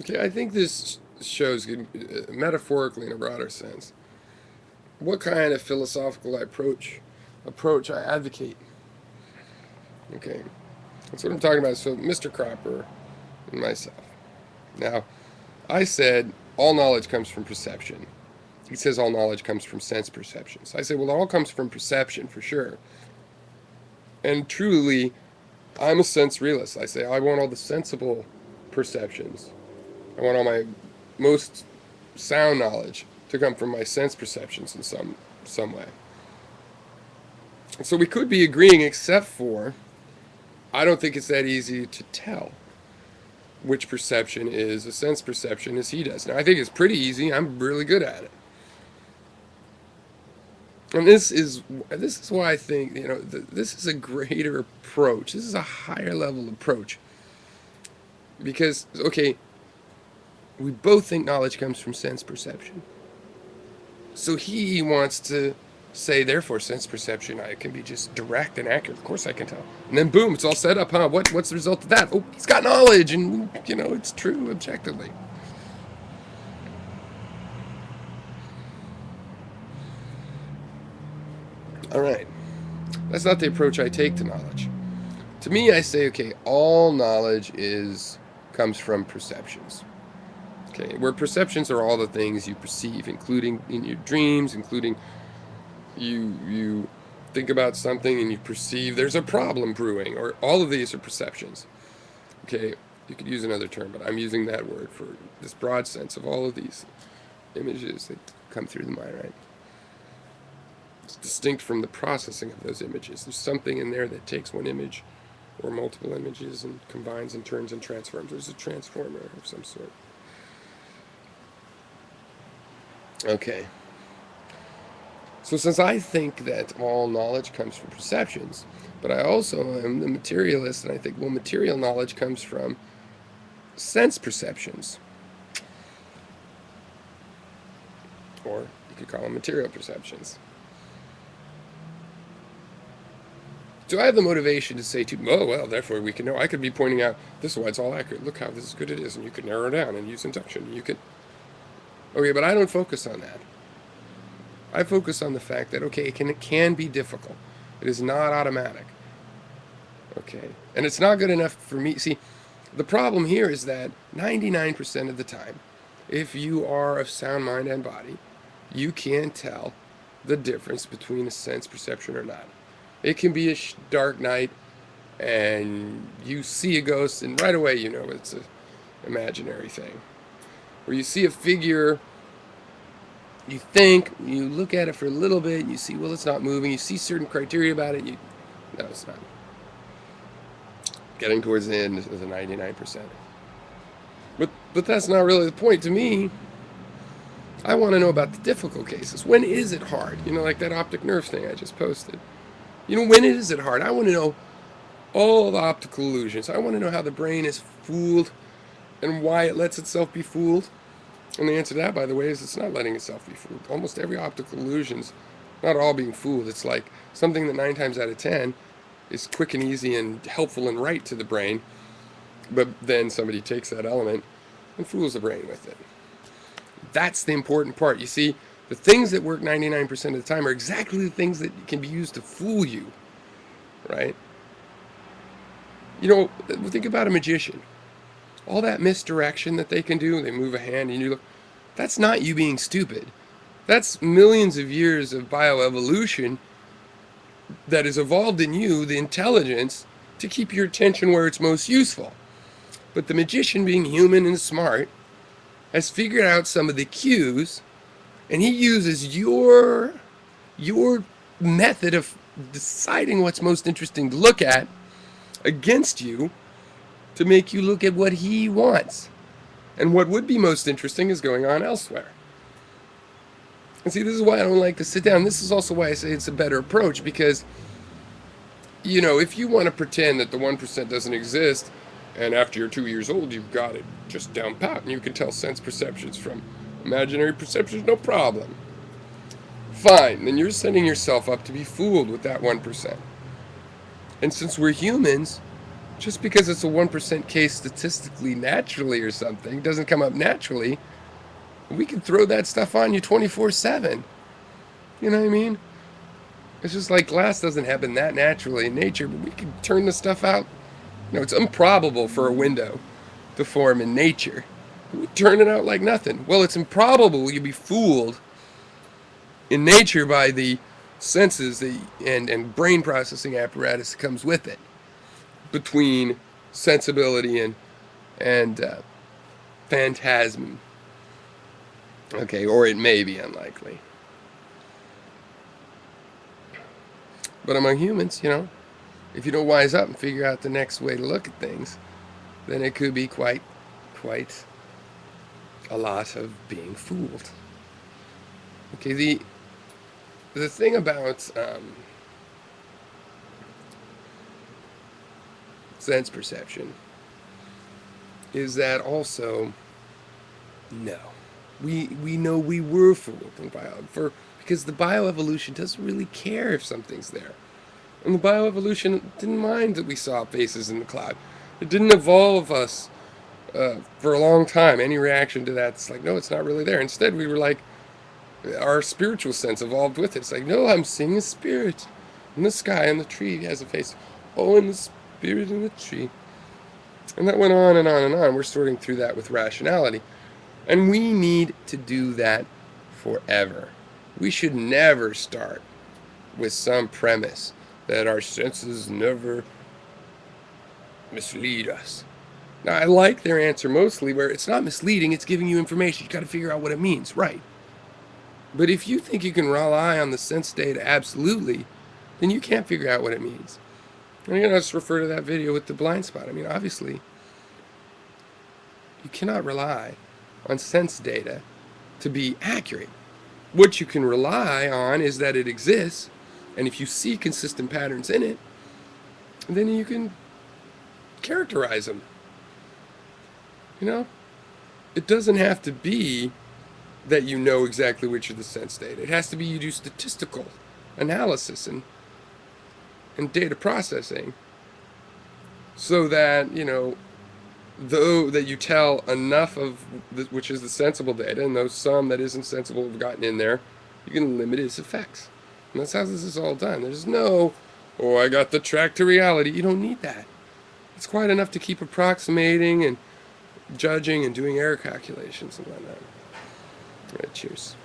Okay, I think this shows, metaphorically in a broader sense, what kind of philosophical approach I advocate. Okay, that's what I'm talking about. So, Mr. Cropper and myself. Now, I said all knowledge comes from perception. He says all knowledge comes from sense perception. So I say, well, it all comes from perception for sure. And truly, I'm a sense realist. I say I want all the sensible perceptions. I want all my most sound knowledge to come from my sense perceptions in some way. So we could be agreeing, except for I don't think it's that easy to tell which perception is a sense perception as he does. Now I think it's pretty easy. I'm really good at it. And this is why I think this is a greater approach. This is a higher level approach because okay, we both think knowledge comes from sense perception. So he wants to say, therefore, sense perception I can be just direct and accurate. Of course, I can tell. And then boom, it's all set up, huh? What's the result of that? Oh, he's got knowledge, and it's true objectively. All right, that's not the approach I take to knowledge. To me, I say, okay, all knowledge is comes from perceptions. Okay, where perceptions are all the things you perceive, including in your dreams, including you think about something and you perceive there's a problem brewing, or all of these are perceptions. Okay, you could use another term, but I'm using that word for this broad sense of all of these images that come through the mind, right? It's distinct from the processing of those images. There's something in there that takes one image or multiple images and combines and turns and transforms. There's a transformer of some sort. Okay. So since I think that all knowledge comes from perceptions, but I also am the materialist and I think, well, material knowledge comes from sense perceptions. Or you could call them material perceptions. Do I have the motivation to say to, oh, well, therefore we can know? I could be pointing out, this is why it's all accurate. Look how this is good it is. And you could narrow it down and use induction. You could. Okay, but I don't focus on that. I focus on the fact that, okay, it can be difficult. It is not automatic. Okay. And it's not good enough for me. See, the problem here is that 99% of the time, if you are of sound mind and body, you can tell the difference between a sense perception or not. It can be a dark night and you see a ghost and right away you know it's an imaginary thing. Or you see a figure, you think, you look at it for a little bit, and you see, well, it's not moving. You see certain criteria about it, no, it's not. Getting towards the end of the 99%. But that's not really the point to me. I want to know about the difficult cases. When is it hard? Like that optic nerve thing I just posted. When is it hard? I want to know all the optical illusions. I want to know how the brain is fooled and why it lets itself be fooled. And the answer to that, by the way, is it's not letting itself be fooled. Almost every optical illusion's not all being fooled. It's like something that 9 times out of 10 is quick and easy and helpful and right to the brain, but then somebody takes that element and fools the brain with it. That's the important part. You see, the things that work 99% of the time are exactly the things that can be used to fool you, right? Think about a magician. All that misdirection that they can do, they move a hand and you look, that's not you being stupid. That's millions of years of bioevolution that has evolved in you the intelligence to keep your attention where it's most useful. But the magician, being human and smart, has figured out some of the cues, and he uses your method of deciding what's most interesting to look at against you to make you look at what he wants. And what would be most interesting is going on elsewhere. And see, this is why I don't like to sit down. This is also why I say it's a better approach, because, if you want to pretend that the 1% doesn't exist, and after you're 2 years old, you've got it just down pat, and you can tell sense perceptions from imaginary perceptions, no problem. Fine, then you're setting yourself up to be fooled with that 1%. And since we're humans, Just because it's a 1% case statistically, naturally, or something, doesn't come up naturally, we can throw that stuff on you 24/7. You know what I mean? It's just like glass doesn't happen that naturally in nature, but we can turn the stuff out. You know, it's improbable for a window to form in nature. We turn it out like nothing. Well, it's improbable you'd be fooled in nature by the senses and brain processing apparatus that comes with it, between sensibility and phantasm. Okay, or it may be unlikely. But among humans, you know, if you don't wise up and figure out the next way to look at things, then it could be quite a lot of being fooled. Okay, the thing about sense perception is that also, no, we know we were fooled in because the bioevolution doesn't really care if something's there. And the bioevolution didn't mind that we saw faces in the cloud. It didn't evolve us for a long time. Any reaction to that, it's like, no, it's not really there. Instead, we were like, our spiritual sense evolved with it. It's like, no, I'm seeing a spirit in the sky, and the tree has a face. Oh, and the spirit in the tree. And that went on and on and on. We're sorting through that with rationality. And we need to do that forever. We should never start with some premise that our senses never mislead us. Now, I like their answer mostly, where it's not misleading, it's giving you information. You got to figure out what it means, right? But if you think you can rely on the sense data absolutely, then you can't figure out what it means. And you know, just refer to that video with the blind spot. I mean, obviously, you cannot rely on sense data to be accurate. What you can rely on is that it exists, and if you see consistent patterns in it, then you can characterize them. You know? It doesn't have to be that you know exactly which are the sense data. It has to be you do statistical analysis and data processing so that, you know, though that you tell enough of which is the sensible data, and those some that isn't sensible have gotten in there, you can limit its effects. And that's how this is all done. There's no, oh, I got the track to reality. You don't need that. It's quite enough to keep approximating and judging and doing error calculations and whatnot. All right, cheers.